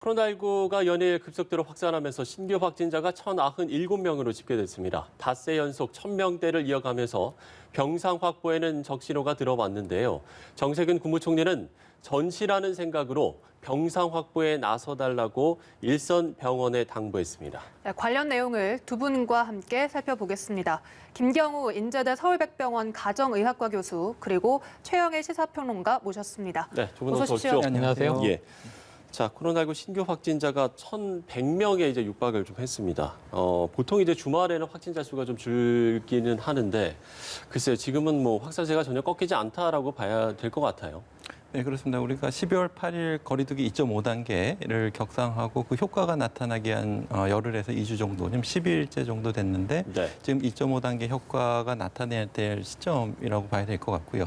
코로나19가 연일 급속도로 확산하면서 신규 확진자가 1,097명으로 집계됐습니다. 닷새 연속 1,000명대를 이어가면서 병상 확보에는 적신호가 들어왔는데요. 정세균 국무총리는 전시라는 생각으로 병상 확보에 나서달라고 일선 병원에 당부했습니다. 네, 관련 내용을 두 분과 함께 살펴보겠습니다. 김경우 인제대 서울백병원 가정의학과 교수 그리고 최영일 시사평론가 모셨습니다. 네, 두 분 어서 어서 오십시오. 오십시오. 안녕하세요. 예. 자, 코로나19 신규 확진자가 1,100명에 이제 육박을 좀 했습니다. 보통 이제 주말에는 확진자 수가 좀 줄기는 하는데, 글쎄요, 지금은 뭐 확산세가 전혀 꺾이지 않다라고 봐야 될 것 같아요. 네, 그렇습니다. 우리가 12월 8일 거리두기 2.5단계를 격상하고 그 효과가 나타나기 한 열흘에서 2주 정도, 지금 12일째 정도 됐는데 네. 지금 2.5단계 효과가 나타내야 될 시점이라고 봐야 될 것 같고요.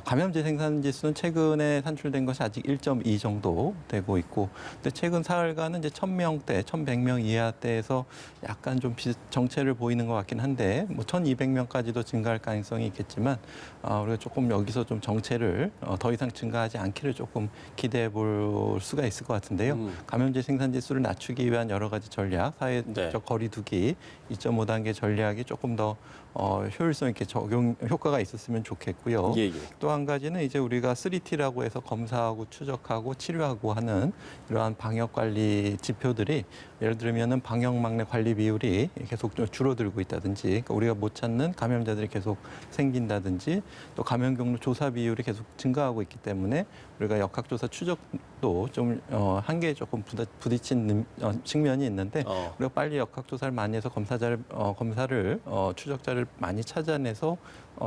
감염제 생산 지수는 최근에 산출된 것이 아직 1.2 정도 되고 있고, 근데 최근 사흘간은 이제 1,000명대, 1,100명 이하대에서 약간 좀 정체를 보이는 것 같긴 한데, 뭐 1,200명까지도 증가할 가능성이 있겠지만, 우리가 조금 여기서 좀 정체를 더 이상 증가하지 않기를 조금 기대해 볼 수가 있을 것 같은데요. 감염제 생산 지수를 낮추기 위한 여러 가지 전략, 사회적 네. 거리두기 2.5단계 전략이 조금 더 효율성 있게 적용 효과가 있었으면 좋겠고요. 예, 예. 또 한 가지는 이제 우리가 3T라고 해서 검사하고 추적하고 치료하고 하는 이러한 방역 관리 지표들이 예를 들면은 방역 막내 관리 비율이 계속 좀 줄어들고 있다든지, 그러니까 우리가 못 찾는 감염자들이 계속 생긴다든지, 또 감염 경로 조사 비율이 계속 증가하고 있기 때문에 우리가 역학조사 추적도 좀 한계에 조금 부딪힌 측면이 있는데, 우리가 빨리 역학조사를 많이 해서 검사를 추적자를 많이 찾아내서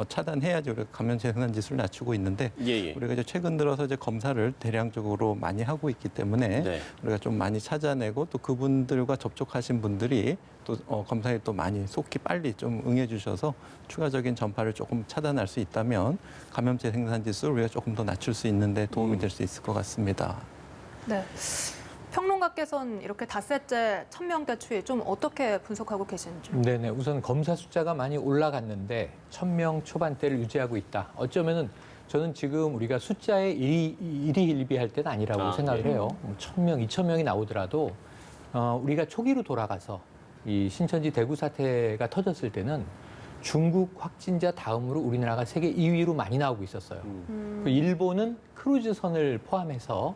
차단해야지 우리가 감염제 생산 지수를 낮추고 있는데, 예, 예. 우리가 이제 최근 들어서 이제 검사를 대량적으로 많이 하고 있기 때문에 네. 우리가 좀 많이 찾아내고, 또 그분들과 접촉하신 분들이 또 검사에 또 많이 속히 빨리 좀 응해 주셔서 추가적인 전파를 조금 차단할 수 있다면 감염제 생산 지수를 우리가 조금 더 낮출 수 있는데 도움이 될 수 있을 것 같습니다. 네. 평론가께서는 이렇게 닷새째 1,000명대 추이 좀 어떻게 분석하고 계시는지? 네네. 우선 검사 숫자가 많이 올라갔는데 1,000명 초반대를 유지하고 있다. 어쩌면은 저는 지금 우리가 숫자에 일희일비할 때는 아니라고 생각을 해요. 1,000명, 2,000명이 나오더라도 우리가 초기로 돌아가서 이 신천지 대구 사태가 터졌을 때는 중국 확진자 다음으로 우리나라가 세계 2위로 많이 나오고 있었어요. 그 일본은 크루즈선을 포함해서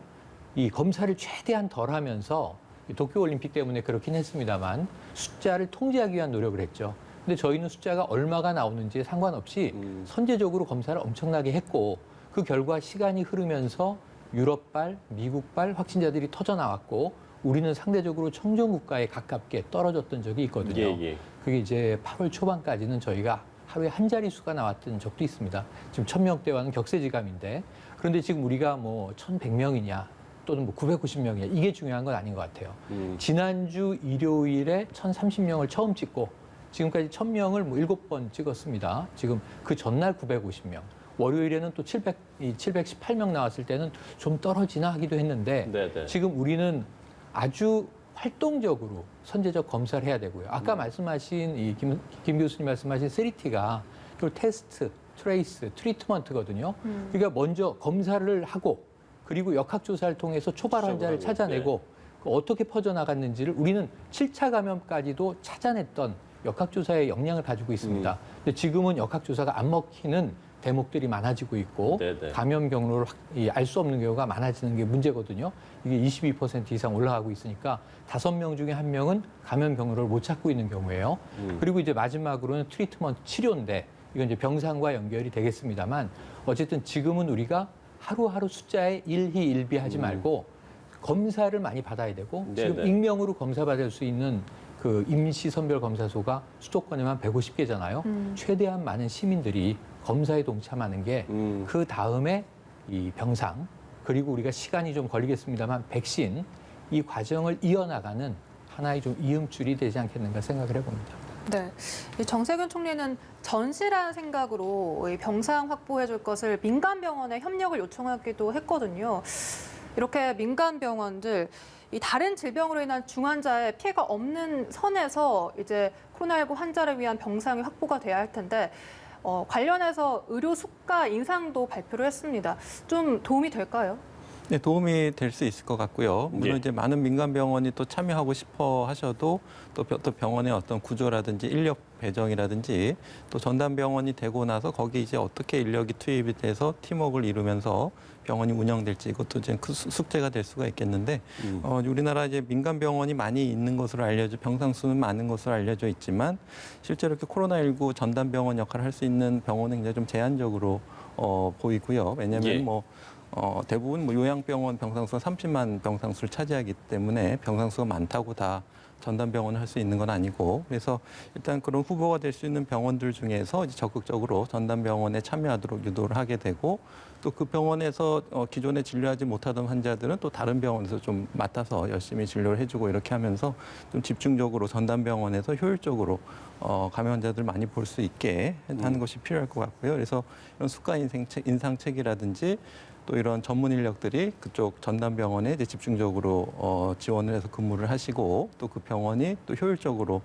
이 검사를 최대한 덜하면서 도쿄올림픽 때문에 그렇긴 했습니다만 숫자를 통제하기 위한 노력을 했죠. 근데 저희는 숫자가 얼마가 나오는지에 상관없이 선제적으로 검사를 엄청나게 했고, 그 결과 시간이 흐르면서 유럽발, 미국발 확진자들이 터져 나왔고, 우리는 상대적으로 청정국가에 가깝게 떨어졌던 적이 있거든요. 예, 예. 그게 이제 8월 초반까지는 저희가 하루에 한 자릿수가 나왔던 적도 있습니다. 지금 1,000명대와는 격세지감인데, 그런데 지금 우리가 뭐 1,100명이냐 또는 뭐 990명이냐 이게 중요한 건 아닌 것 같아요. 지난주 일요일에 1,030명을 처음 찍고 지금까지 1,000명을 뭐 7번 찍었습니다. 지금 그 전날 950명. 월요일에는 또 718명 나왔을 때는 좀 떨어지나 하기도 했는데, 네네. 지금 우리는 아주 활동적으로 선제적 검사를 해야 되고요. 아까 말씀하신 김 교수님 말씀하신 3T가 그 테스트, 트레이스, 트리트먼트거든요. 그러니까 먼저 검사를 하고, 그리고 역학조사를 통해서 초발 환자를 찾아내고 어떻게 퍼져나갔는지를 우리는 7차 감염까지도 찾아냈던 역학조사의 역량을 가지고 있습니다. 근데 지금은 역학조사가 안 먹히는 대목들이 많아지고 있고, 네네. 감염 경로를 알 수 없는 경우가 많아지는 게 문제거든요. 이게 22% 이상 올라가고 있으니까 5명 중에 1명은 감염 경로를 못 찾고 있는 경우예요. 그리고 이제 마지막으로는 트리트먼트 치료인데, 이건 이제 병상과 연결이 되겠습니다만, 어쨌든 지금은 우리가 하루하루 숫자에 일희일비하지 말고 검사를 많이 받아야 되고, 지금 네네. 익명으로 검사받을 수 있는 그 임시선별검사소가 수도권에만 150개잖아요. 최대한 많은 시민들이 검사에 동참하는 게 그 다음에 이 병상, 그리고 우리가 시간이 좀 걸리겠습니다만 백신, 이 과정을 이어나가는 하나의 좀 이음줄이 되지 않겠는가 생각을 해봅니다. 네, 이 정세균 총리는 전시라는 생각으로 이 병상 확보해 줄 것을 민간 병원에 협력을 요청하기도 했거든요. 이렇게 민간 병원들 이 다른 질병으로 인한 중환자의 피해가 없는 선에서 이제 코로나19 환자를 위한 병상이 확보가 돼야 할 텐데, 관련해서 의료 수가 인상도 발표를 했습니다. 좀 도움이 될까요? 네, 도움이 될 수 있을 것 같고요. 물론 예. 이제 많은 민간 병원이 또 참여하고 싶어 하셔도 또 병원의 어떤 구조라든지 인력 배정이라든지 또 전담 병원이 되고 나서 거기 이제 어떻게 인력이 투입이 돼서 팀워크를 이루면서 병원이 운영될지 이것도 이제 숙제가 될 수가 있겠는데 우리나라 이제 민간 병원이 많이 있는 것으로 병상 수는 많은 것으로 알려져 있지만 실제로 이렇게 코로나19 전담 병원 역할을 할 수 있는 병원은 굉장히 좀 제한적으로 보이고요. 왜냐하면 예. 대부분 요양병원 병상수가 30만 병상수를 차지하기 때문에 병상수가 많다고 다 전담병원을 할 수 있는 건 아니고 그래서 일단 그런 후보가 될 수 있는 병원들 중에서 이제 적극적으로 전담병원에 참여하도록 유도를 하게 되고 또 그 병원에서 기존에 진료하지 못하던 환자들은 또 다른 병원에서 좀 맡아서 열심히 진료를 해주고 이렇게 하면서 좀 집중적으로 전담병원에서 효율적으로 감염 환자들 많이 볼 수 있게 하는 것이 필요할 것 같고요. 그래서 이런 수가 인상책이라든지 또 이런 전문 인력들이 그쪽 전담병원에 이제 집중적으로 지원을 해서 근무를 하시고 또 그 병원이 또 효율적으로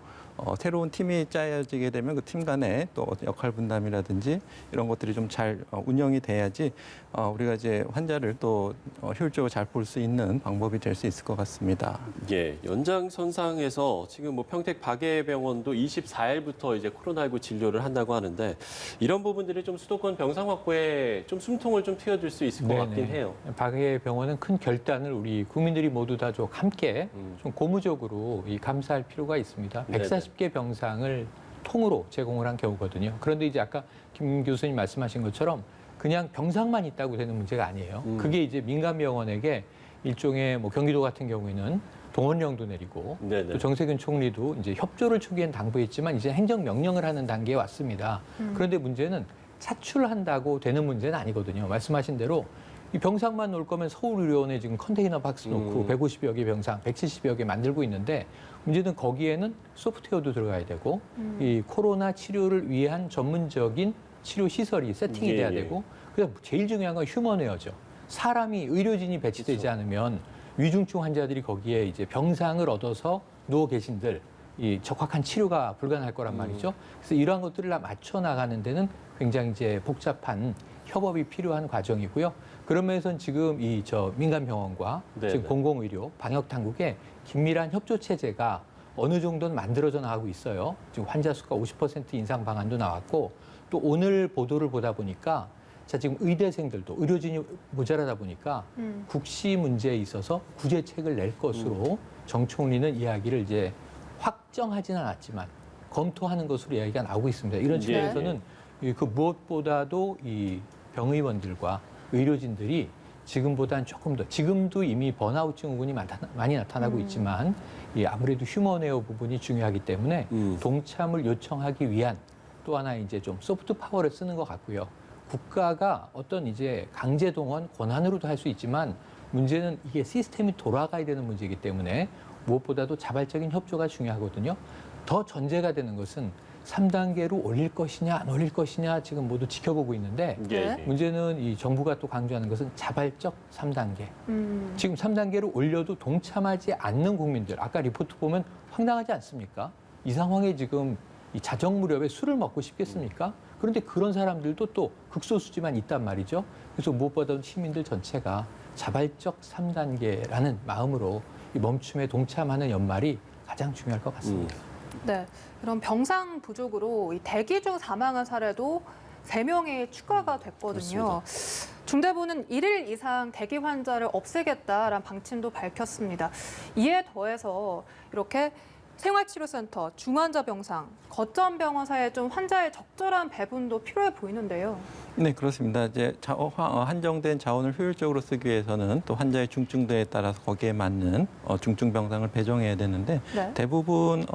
새로운 팀이 짜여지게 되면 그 팀 간의 또 역할 분담이라든지 이런 것들이 좀 잘 운영이 돼야지 우리가 이제 환자를 또 효율적으로 잘 볼 수 있는 방법이 될 수 있을 것 같습니다. 예, 연장선상에서 지금 뭐 평택 박예병원도 24일부터 이제 코로나19 진료를 한다고 하는데 이런 부분들이 좀 수도권 병상 확보에 좀 숨통을 좀 트여줄 수 있을 것 같긴 해요. 박예병원은 큰 결단을 우리 국민들이 모두 다 좀 함께 좀 고무적으로 감사할 필요가 있습니다. 네네. 140개 병상을 통으로 제공을 한 경우거든요. 그런데 이제 아까 김 교수님 말씀하신 것처럼 그냥 병상만 있다고 되는 문제가 아니에요. 그게 이제 민간 병원에게 일종의 뭐 경기도 같은 경우에는 동원령도 내리고 네네. 또 정세균 총리도 이제 협조를 초기엔 당부했지만 이제 행정 명령을 하는 단계에 왔습니다. 그런데 문제는 차출한다고 되는 문제는 아니거든요. 말씀하신 대로 이 병상만 놓을 거면 서울의료원에 지금 컨테이너 박스 놓고 150여 개 병상, 170여 개 만들고 있는데 문제는 거기에는 소프트웨어도 들어가야 되고 이 코로나 치료를 위한 전문적인 치료 시설이 세팅이 돼야 되고 그다음 제일 중요한 건 휴먼웨어죠. 사람이 의료진이 배치되지 않으면 위중증 환자들이 거기에 이제 병상을 얻어서 누워 계신들 이 적확한 치료가 불가능할 거란 말이죠. 그래서 이러한 것들을 다 맞춰 나가는 데는 굉장히 이제 복잡한 협업이 필요한 과정이고요. 그런 면에서는 지금 이 민간 병원과 지금 공공의료 방역 당국의 긴밀한 협조 체제가 어느 정도는 만들어져 나가고 있어요. 지금 환자 수가 50% 인상 방안도 나왔고 또 오늘 보도를 보다 보니까 지금 의대생들도 의료진이 모자라다 보니까 국시 문제에 있어서 구제책을 낼 것으로 정 총리는 이야기를 이제 확정하지는 않았지만 검토하는 것으로 이야기가 나오고 있습니다. 이런 측면에서는 그 무엇보다도 이 병의원들과 의료진들이 지금보다는 조금 더 지금도 이미 번아웃 증후군이 많이 나타나고 있지만 이 아무래도 휴먼웨어 부분이 중요하기 때문에 동참을 요청하기 위한 또 하나 이제 좀 소프트 파워를 쓰는 것 같고요. 국가가 어떤 이제 강제 동원 권한으로도 할 수 있지만 문제는 이게 시스템이 돌아가야 되는 문제이기 때문에 무엇보다도 자발적인 협조가 중요하거든요. 더 전제가 되는 것은 3단계로 올릴 것이냐 안 올릴 것이냐 지금 모두 지켜보고 있는데 문제는 이 정부가 또 강조하는 것은 자발적 3단계. 지금 3단계로 올려도 동참하지 않는 국민들. 아까 리포트 보면 황당하지 않습니까? 이 상황에 지금 이 자정 무렵에 술을 먹고 싶겠습니까? 그런데 그런 사람들도 또 극소수지만 있단 말이죠. 그래서 무엇보다도 시민들 전체가 자발적 3단계라는 마음으로 이 멈춤에 동참하는 연말이 가장 중요할 것 같습니다. 네, 이런 병상 부족으로 이 대기 중 사망한 사례도 3명이 추가가 됐거든요. 중대부는 1일 이상 대기 환자를 없애겠다라는 방침도 밝혔습니다. 이에 더해서 이렇게 생활치료센터, 중환자 병상, 거점 병원 사이에 좀 환자의 적절한 배분도 필요해 보이는데요. 네, 그렇습니다. 이제 한정된 자원을 효율적으로 쓰기 위해서는 또 환자의 중증도에 따라서 거기에 맞는 중증 병상을 배정해야 되는데 대부분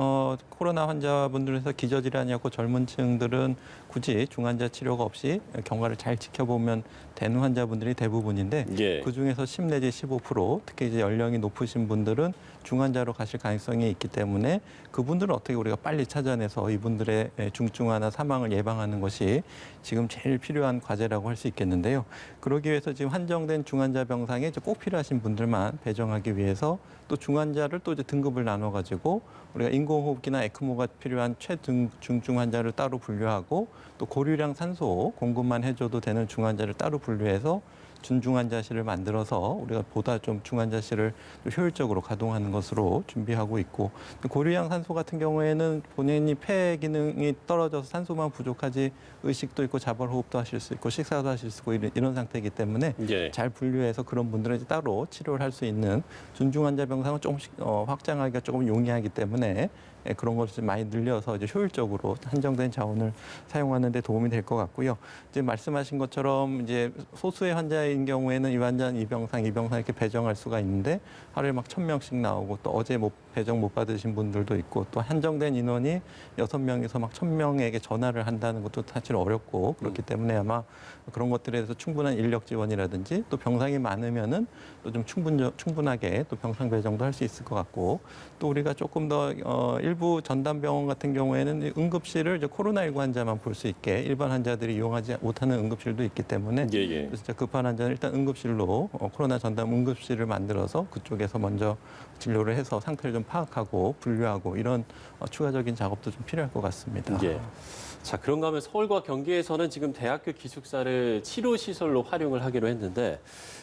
코로나 환자분들에서 기저질환이었고 젊은 층들은 굳이 중환자 치료가 없이 경과를 잘 지켜보면 되는 환자분들이 대부분인데 그중에서 10 내지 15% 특히 이제 연령이 높으신 분들은 중환자로 가실 가능성이 있기 때문에 그분들은 어떻게 우리가 빨리 찾아내서 이분들의 중증화나 사망을 예방하는 것이 지금 제일 필요한 과제라고 할 수 있겠는데요. 그러기 위해서 지금 한정된 중환자 병상에 꼭 필요하신 분들만 배정하기 위해서 또 중환자를 또 이제 등급을 나눠가지고 우리가 인공호흡기나 에크모가 필요한 최중증 환자를 따로 분류하고 또 고류량 산소 공급만 해줘도 되는 중환자를 따로 분류해서 준중환자실을 만들어서 우리가 보다 좀 중환자실을 효율적으로 가동하는 것으로 준비하고 있고 고류양 산소 같은 경우에는 본인이 폐 기능이 떨어져서 산소만 부족하지 의식도 있고 자발호흡도 하실 수 있고 식사도 하실 수 있고 이런 상태이기 때문에 예. 잘 분류해서 그런 분들은 이제 따로 치료를 할 수 있는 준중환자 병상은 조금씩 확장하기가 조금 용이하기 때문에 그런 것을 좀 많이 늘려서 이제 효율적으로 한정된 자원을 사용하는 데 도움이 될 것 같고요. 이제 말씀하신 것처럼 이제 소수의 환자인 경우에는 이 환자는 이 병상 이렇게 배정할 수가 있는데 하루에 막 1,000명씩 나오고 또 어제 배정 못 받으신 분들도 있고 또 한정된 인원이 6명에서 막 1,000명에게 전화를 한다는 것도 사실 어렵고 그렇기 때문에 아마 그런 것들에 대해서 충분한 인력 지원이라든지 또 병상이 많으면은 또 좀 충분하게 또 병상 배정도 할 수 있을 것 같고 또 우리가 조금 더 일부 전담병원 같은 경우에는 응급실을 이제 코로나19 환자만 볼 수 있게 일반 환자들이 이용하지 못하는 응급실도 있기 때문에 예. 진짜 급한 환자는 일단 응급실로 코로나 전담 응급실을 만들어서 그쪽에서 먼저 진료를 해서 상태를 좀 파악하고 분류하고 이런 추가적인 작업도 좀 필요할 것 같습니다. 예. 자, 그런가 하면 서울과 경기에서는 지금 대학교 기숙사를 치료 시설로 활용을 하기로 했는데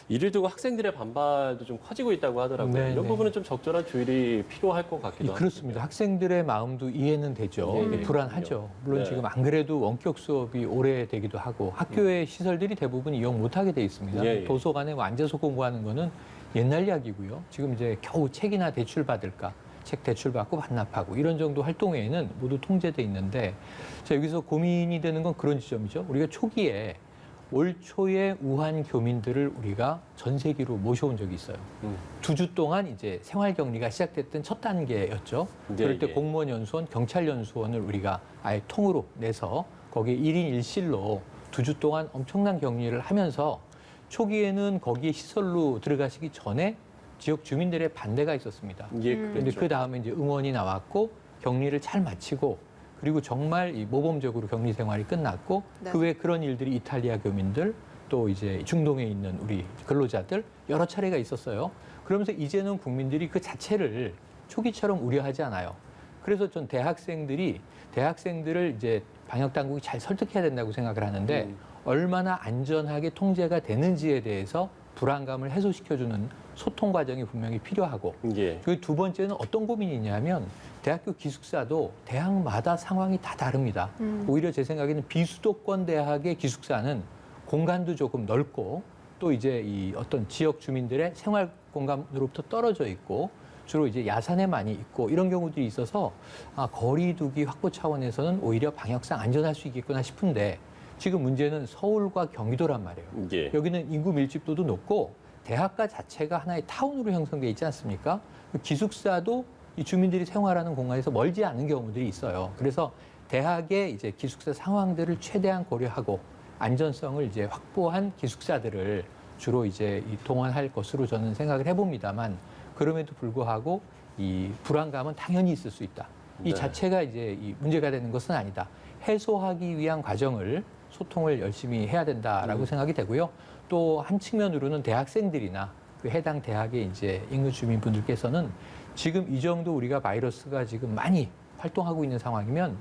이를 두고 학생들의 반발도 좀 커지고 있다고 하더라고요. 네, 이런 네. 부분은 좀 적절한 조율이 필요할 것 같기도 합니다. 그렇습니다. 학생들의 마음도 이해는 되죠. 예, 예. 불안하죠. 물론 네. 지금 안 그래도 원격 수업이 오래되기도 하고 학교의 시설들이 대부분 이용 못하게 돼 있습니다. 예, 예. 도서관에 앉아서 공부하는 거는 옛날 이야기고요. 지금 이제 겨우 책이나 대출 받을까, 책 대출 받고 반납하고 이런 정도 활동 외에는 모두 통제돼 있는데 자, 여기서 고민이 되는 건 그런 지점이죠. 우리가 초기에 올 초에 우한 교민들을 우리가 전세기로 모셔온 적이 있어요. 2주 동안 이제 생활격리가 시작됐던 첫 단계였죠. 네, 그럴 때 예. 공무원 연수원, 경찰 연수원을 우리가 아예 통으로 내서 거기에 1인 1실로 2주 동안 엄청난 격리를 하면서 초기에는 거기에 시설로 들어가시기 전에 지역 주민들의 반대가 있었습니다. 예, 그런데 그렇죠. 그 다음에 이제 응원이 나왔고 격리를 잘 마치고 그리고 정말 이 모범적으로 격리 생활이 끝났고 네. 그 외에 그런 일들이 이탈리아 교민들 또 이제 중동에 있는 우리 근로자들 여러 차례가 있었어요. 그러면서 이제는 국민들이 그 자체를 초기처럼 우려하지 않아요. 그래서 전 대학생들을 이제 방역 당국이 잘 설득해야 된다고 생각을 하는데 얼마나 안전하게 통제가 되는지에 대해서 불안감을 해소시켜주는 소통 과정이 분명히 필요하고 예. 그 두 번째는 어떤 고민이 있냐면 대학교 기숙사도 대학마다 상황이 다 다릅니다. 오히려 제 생각에는 비수도권 대학의 기숙사는 공간도 조금 넓고 또 이제 이 어떤 지역 주민들의 생활 공간으로부터 떨어져 있고 주로 이제 야산에 많이 있고 이런 경우들이 있어서 거리두기 확보 차원에서는 오히려 방역상 안전할 수 있겠구나 싶은데 지금 문제는 서울과 경기도란 말이에요. 예. 여기는 인구 밀집도도 높고 대학가 자체가 하나의 타운으로 형성돼 있지 않습니까? 기숙사도 이 주민들이 생활하는 공간에서 멀지 않은 경우들이 있어요. 그래서 대학의 이제 기숙사 상황들을 최대한 고려하고 안전성을 이제 확보한 기숙사들을 주로 이제 동원할 것으로 저는 생각을 해봅니다만 그럼에도 불구하고 이 불안감은 당연히 있을 수 있다. 이 네. 자체가 이제 이 문제가 되는 것은 아니다. 해소하기 위한 과정을 소통을 열심히 해야 된다라고 생각이 되고요. 또 한 측면으로는 대학생들이나 그 해당 대학의 이제 인근 주민분들께서는 지금 이 정도 우리가 바이러스가 지금 많이 활동하고 있는 상황이면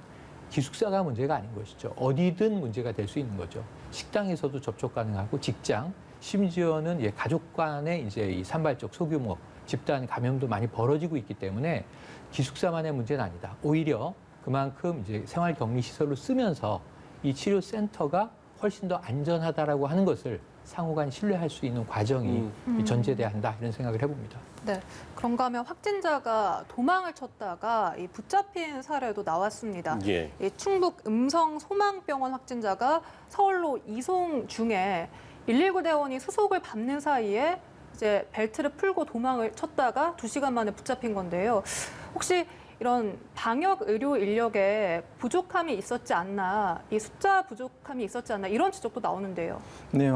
기숙사가 문제가 아닌 것이죠. 어디든 문제가 될 수 있는 거죠. 식당에서도 접촉 가능하고 직장, 심지어는 가족 간의 이제 이 산발적 소규모 집단 감염도 많이 벌어지고 있기 때문에 기숙사만의 문제는 아니다. 오히려 그만큼 이제 생활 격리 시설로 쓰면서 이 치료 센터가 훨씬 더 안전하다라고 하는 것을 상호간 신뢰할 수 있는 과정이 전제돼야 한다 이런 생각을 해봅니다. 네. 그런가 하면 확진자가 도망을 쳤다가 이 붙잡힌 사례도 나왔습니다. 예. 이 충북 음성 소망병원 확진자가 서울로 이송 중에 119 대원이 수속을 밟는 사이에 이제 벨트를 풀고 도망을 쳤다가 2시간 만에 붙잡힌 건데요. 혹시 이런 방역 의료 인력에 부족함이 있었지 않나, 이 숫자 부족함이 있었지 않나 이런 지적도 나오는데요. 네,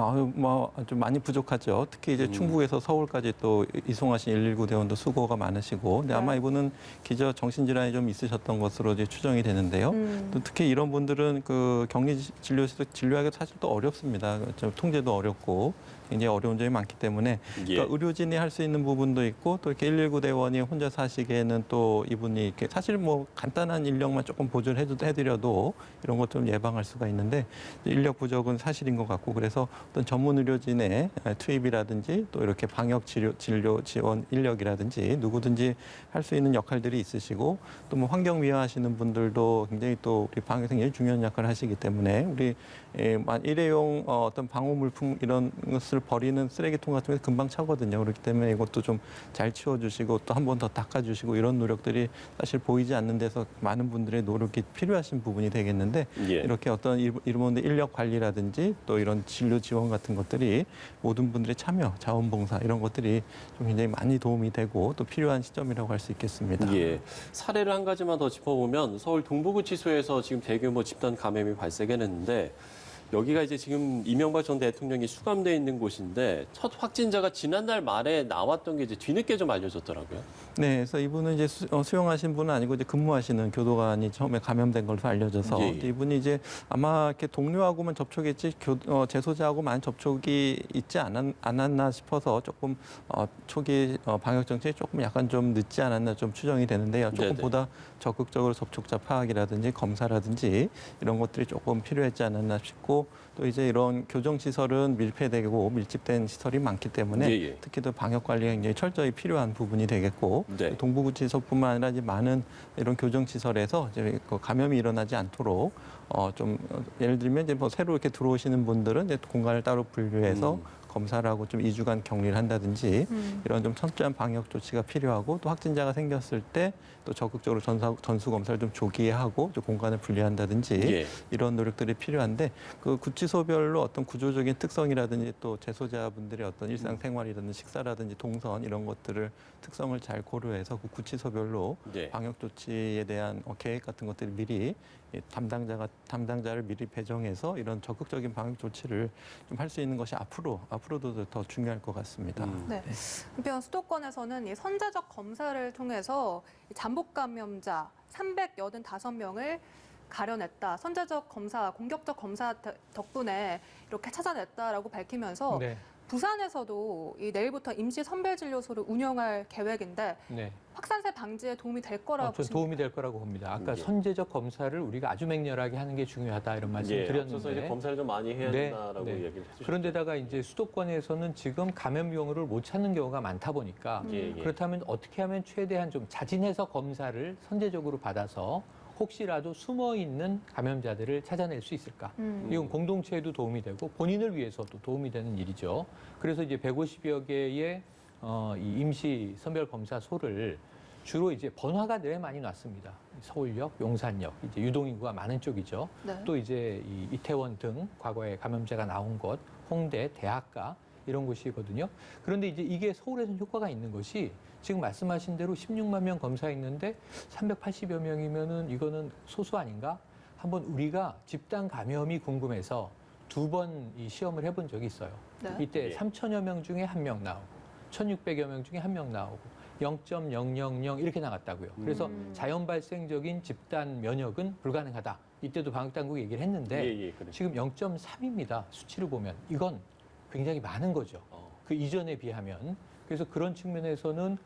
좀 많이 부족하죠. 특히 이제 충북에서 서울까지 또 이송하신 119 대원도 수고가 많으시고, 근데 아마 네. 이분은 기저 정신질환이 좀 있으셨던 것으로 이제 추정이 되는데요. 또 특히 이런 분들은 그 격리 진료실에서 진료하기가 사실 또 어렵습니다. 좀 통제도 어렵고 굉장히 어려운 점이 많기 때문에 예. 그러니까 의료진이 할 수 있는 부분도 있고 또 이렇게 119 대원이 혼자서 하시기에는 또 이분이 이렇게 사실 뭐 간단한 인력만 조금 보조를 해드려도 이런 것들을 예방할 수가 있는데 인력 부족은 사실인 것 같고 그래서 어떤 전문 의료진의 투입이라든지 또 이렇게 방역 진료 지원 인력이라든지 누구든지 할 수 있는 역할들이 있으시고 또 뭐 환경 미화하시는 분들도 굉장히 또 우리 방역에 굉장히 중요한 역할을 하시기 때문에 우리 일회용 어떤 방호물품 이런 것을 버리는 쓰레기통 같은 게 금방 차거든요. 그렇기 때문에 이것도 좀 잘 치워주시고 또 한 번 더 닦아주시고 이런 노력들이 사실 보이지 않는 데서 많은 분들의 노력이 필요하신 부분이 되겠는데 예. 이렇게 어떤 이런 인력 관리라든지 또 이런 진료 지원 같은 것들이 모든 분들의 참여, 자원봉사 이런 것들이 좀 굉장히 많이 도움이 되고 또 필요한 시점이라고 할 수 있겠습니다. 예. 사례를 한 가지만 더 짚어보면 서울 동부구치소에서 지금 대규모 집단 감염이 발생했는데 여기가 이제 지금 이명박 전 대통령이 수감돼 있는 곳인데 첫 확진자가 지난달 말에 나왔던 게 이제 뒤늦게 좀 알려졌더라고요. 네, 그래서 이분은 이제 수용하신 분은 아니고 이제 근무하시는 교도관이 처음에 감염된 걸로 알려져서 예. 이분이 이제 아마 이렇게 동료하고만 접촉했지 재소자하고만 접촉이 있지 않았나 싶어서 조금 초기 방역 정책이 조금 약간 좀 늦지 않았나 좀 추정이 되는데요. 조금 네네. 보다 적극적으로 접촉자 파악이라든지 검사라든지 이런 것들이 조금 필요했지 않았나 싶고 또 이제 이런 교정시설은 밀폐되고 밀집된 시설이 많기 때문에 예. 특히 더 방역 관리가 굉장히 철저히 필요한 부분이 되겠고 네. 동부구치소뿐만 아니라 이제 많은 이런 교정시설에서 이제 그 감염이 일어나지 않도록 좀 예를 들면 이제 뭐 새로 이렇게 들어오시는 분들은 이제 공간을 따로 분류해서 검사를 하고 좀 2주간 격리를 한다든지 이런 좀 철저한 방역 조치가 필요하고 또 확진자가 생겼을 때 또 적극적으로 전수 검사를 좀 조기에 하고 좀 공간을 분리한다든지 예. 이런 노력들이 필요한데 그 구치소별로 어떤 구조적인 특성이라든지 또 재소자분들의 어떤 일상생활이라든지 식사라든지 동선 이런 것들을 특성을 잘 고려해서 그 구치소별로 네. 방역 조치에 대한 계획 같은 것들을 미리 담당자를 미리 배정해서 이런 적극적인 방역 조치를 좀 할 수 있는 것이 앞으로도 더 중요할 것 같습니다. 네. 한편 수도권에서는 이 선제적 검사를 통해서 이 잠복 감염자 385명을 가려냈다. 선제적 검사, 공격적 검사 덕분에 이렇게 찾아냈다라고 밝히면서 네. 부산에서도 이 내일부터 임시 선별진료소를 운영할 계획인데 네. 확산세 방지에 도움이 될 거라고 전 보십니까? 도움이 될 거라고 봅니다. 아까 예. 선제적 검사를 우리가 아주 맹렬하게 하는 게 중요하다 이런 말씀 예. 앞서서 이제 드렸는데 검사를 좀 많이 해야 네, 된다라고 네. 얘기를 해주셨죠. 그런데다가 이제 수도권에서는 지금 감염병을 못 찾는 경우가 많다 보니까 예. 그렇다면 어떻게 하면 최대한 좀 자진해서 검사를 선제적으로 받아서 혹시라도 숨어 있는 감염자들을 찾아낼 수 있을까? 이건 공동체에도 도움이 되고 본인을 위해서도 도움이 되는 일이죠. 그래서 이제 150여 개의 이 임시 선별 검사소를 주로 이제 번화가 내에 많이 놨습니다. 서울역, 용산역, 이제 유동인구가 많은 쪽이죠. 네. 또 이제 이 이태원 등 과거에 감염자가 나온 곳, 홍대, 대학가 이런 곳이거든요. 그런데 이제 이게 서울에서는 효과가 있는 것이 지금 말씀하신 대로 16만 명 검사했는데 380여 명이면은 이거는 소수 아닌가? 한번 우리가 집단 감염이 궁금해서 2번 이 시험을 해본 적이 있어요. 네. 이때 예. 3천여 명 중에 1명 나오고 1,600여 명 중에 1명 나오고 0.000 이렇게 나갔다고요. 그래서 자연 발생적인 집단 면역은 불가능하다. 이때도 방역당국이 얘기를 했는데 예. 그렇죠. 지금 0.3입니다. 수치를 보면 이건 굉장히 많은 거죠. 그 이전에 비하면. 그래서 그런 측면에서는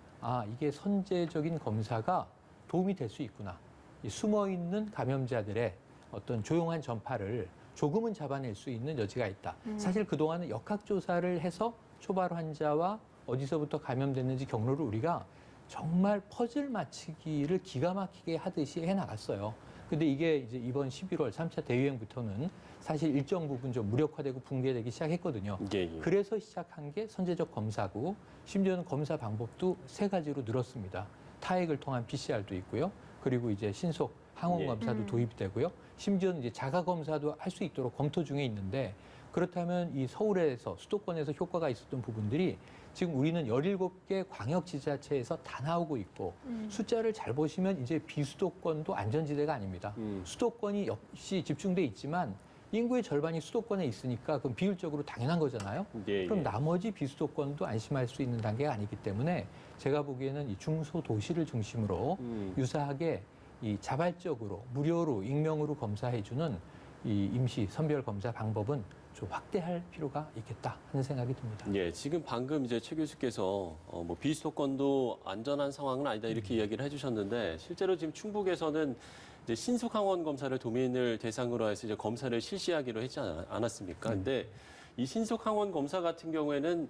이게 선제적인 검사가 도움이 될 수 있구나. 이 숨어있는 감염자들의 어떤 조용한 전파를 조금은 잡아낼 수 있는 여지가 있다. 사실 그동안은 역학조사를 해서 초발 환자와 어디서부터 감염됐는지 경로를 우리가 정말 퍼즐 맞추기를 기가 막히게 하듯이 해나갔어요. 근데 이게 이제 이번 11월 3차 대유행부터는 사실 일정 부분 좀 무력화되고 붕괴되기 시작했거든요. 예. 그래서 시작한 게 선제적 검사고 심지어는 검사 방법도 3가지로 늘었습니다. 타액을 통한 PCR도 있고요. 그리고 이제 신속 항원 검사도 도입되고요. 심지어는 이제 자가 검사도 할 수 있도록 검토 중에 있는데 그렇다면 이 서울에서 수도권에서 효과가 있었던 부분들이 지금 우리는 17개 광역지자체에서 다 나오고 있고 숫자를 잘 보시면 이제 비수도권도 안전지대가 아닙니다. 수도권이 역시 집중돼 있지만 인구의 절반이 수도권에 있으니까 그럼 비율적으로 당연한 거잖아요. 예. 그럼 나머지 비수도권도 안심할 수 있는 단계가 아니기 때문에 제가 보기에는 이 중소도시를 중심으로 유사하게 이 자발적으로 무료로 익명으로 검사해주는 이 임시 선별 검사 방법은 좀 확대할 필요가 있겠다 하는 생각이 듭니다. 예, 지금 방금 이제 최 교수께서 뭐 비수도권도 안전한 상황은 아니다 이렇게 이야기를 해주셨는데 실제로 지금 충북에서는 이제 신속항원 검사를 도민을 대상으로 해서 이제 검사를 실시하기로 했지 않았습니까? 근데 이 신속항원 검사 같은 경우에는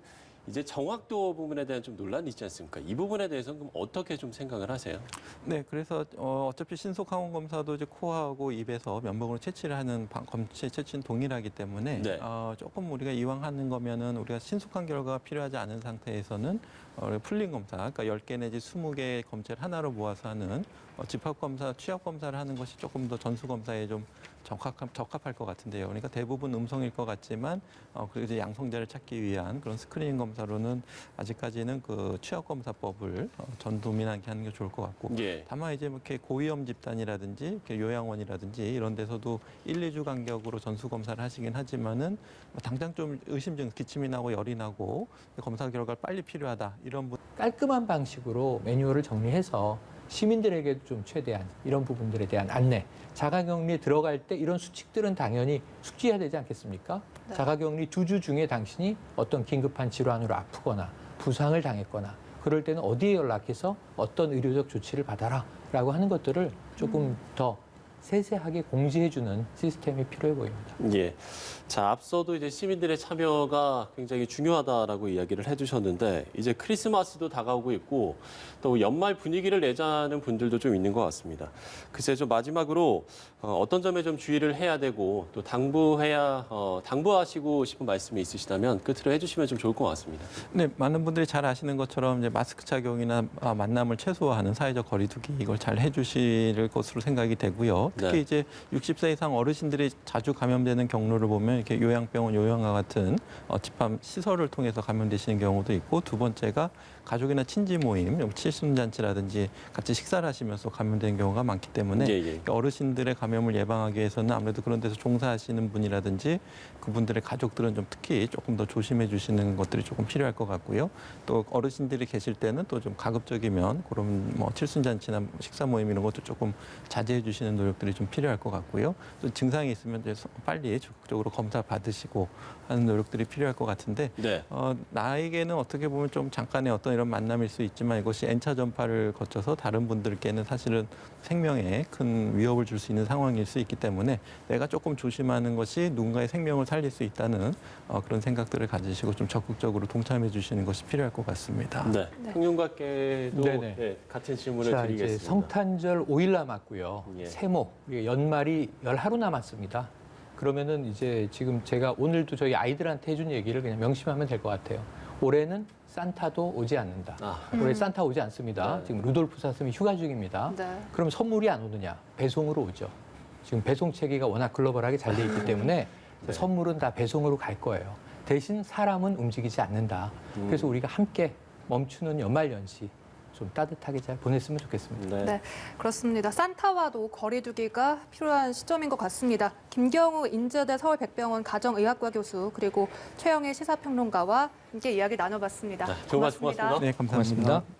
이제 정확도 부분에 대한 좀 논란이 있지 않습니까? 이 부분에 대해서는 그럼 어떻게 좀 생각을 하세요? 네, 그래서 어차피 신속 항원 검사도 이제 코하고 입에서 면봉으로 채취를 하는 검체 채취는 동일하기 때문에 네. 조금 우리가 이왕 하는 거면은 우리가 신속한 결과가 필요하지 않은 상태에서는 풀링 검사, 그러니까 10개 내지 20개의 검체를 하나로 모아서 하는 집합 검사, 취합 검사를 하는 것이 조금 더 전수 검사에 좀 적합할 것 같은데요. 그러니까 대부분 음성일 것 같지만 그리고 이제 양성자를 찾기 위한 그런 스크리닝 검사로는 아직까지는 그 취합 검사법을 전도민한테 하는 게 좋을 것 같고. 예. 다만 이제 뭐 이렇게 고위험 집단이라든지 이렇게 요양원이라든지 이런 데서도 1, 2주 간격으로 전수 검사를 하시긴 하지만은 뭐 당장 좀 의심 증 기침이 나고 열이 나고 검사 결과가 빨리 필요하다 이런 분. 깔끔한 방식으로 매뉴얼을 정리해서 시민들에게도 좀 최대한 이런 부분들에 대한 안내, 자가격리에 들어갈 때 이런 수칙들은 당연히 숙지해야 되지 않겠습니까? 네. 자가격리 2주 중에 당신이 어떤 긴급한 질환으로 아프거나 부상을 당했거나 그럴 때는 어디에 연락해서 어떤 의료적 조치를 받아라라고 하는 것들을 조금 더 세세하게 공지해주는 시스템이 필요해 보입니다. 예. 자, 앞서도 이제 시민들의 참여가 굉장히 중요하다라고 이야기를 해주셨는데 이제 크리스마스도 다가오고 있고 또 연말 분위기를 내자는 분들도 좀 있는 것 같습니다. 글쎄 좀 마지막으로 어떤 점에 좀 주의를 해야 되고 또 당부하시고 싶은 말씀이 있으시다면 끝으로 해주시면 좀 좋을 것 같습니다. 네, 많은 분들이 잘 아시는 것처럼 이제 마스크 착용이나 만남을 최소화하는 사회적 거리두기 이걸 잘 해주실 것으로 생각이 되고요. 특히 네. 이제 60세 이상 어르신들이 자주 감염되는 경로를 보면 이렇게 요양병원, 요양과 같은 집합 시설을 통해서 감염되시는 경우도 있고 두 번째가 가족이나 친지 모임, 칠순잔치라든지 같이 식사를 하시면서 감염되는 경우가 많기 때문에 예, 예. 어르신들의 감염을 예방하기 위해서는 아무래도 그런 데서 종사하시는 분이라든지 그분들의 가족들은 좀 특히 조금 더 조심해 주시는 것들이 조금 필요할 것 같고요. 또 어르신들이 계실 때는 또 좀 가급적이면 그런 뭐 칠순잔치나 식사 모임 이런 것도 조금 자제해 주시는 노력들이 좀 필요할 것 같고요. 또 증상이 있으면 이제 빨리 적극적으로 검사 받으시고 하는 노력들이 필요할 것 같은데 네. 나에게는 어떻게 보면 좀 잠깐의 어떤 이런 만남일 수 있지만 이것이 N차 전파를 거쳐서 다른 분들께는 사실은 생명에 큰 위협을 줄 수 있는 상황일 수 있기 때문에 내가 조금 조심하는 것이 누군가의 생명을 살릴 수 있다는 그런 생각들을 가지시고 좀 적극적으로 동참해 주시는 것이 필요할 것 같습니다. 네. 네. 평윤과께도 네네. 예, 같은 질문을 자, 드리겠습니다. 이제 성탄절 5일 남았고요. 예. 세모, 우리가 연말이 10하루 남았습니다. 그러면은 이제 지금 제가 오늘도 저희 아이들한테 해준 얘기를 그냥 명심하면 될 것 같아요. 올해는 산타도 오지 않는다. 올해 산타 오지 않습니다. 네. 지금 루돌프 사슴이 휴가 중입니다. 네. 그럼 선물이 안 오느냐? 배송으로 오죠. 지금 배송 체계가 워낙 글로벌하게 잘 돼 있기 때문에 네. 선물은 다 배송으로 갈 거예요. 대신 사람은 움직이지 않는다. 그래서 우리가 함께 멈추는 연말연시 좀 따뜻하게 잘 보냈으면 좋겠습니다. 네. 네, 그렇습니다. 산타와도 거리두기가 필요한 시점인 것 같습니다. 김경우 인제대 서울백병원 가정의학과 교수 그리고 최영일 시사평론가와 함께 이야기 나눠봤습니다. 네, 좋은 말씀 고맙습니다. 네, 감사합니다. 고맙습니다.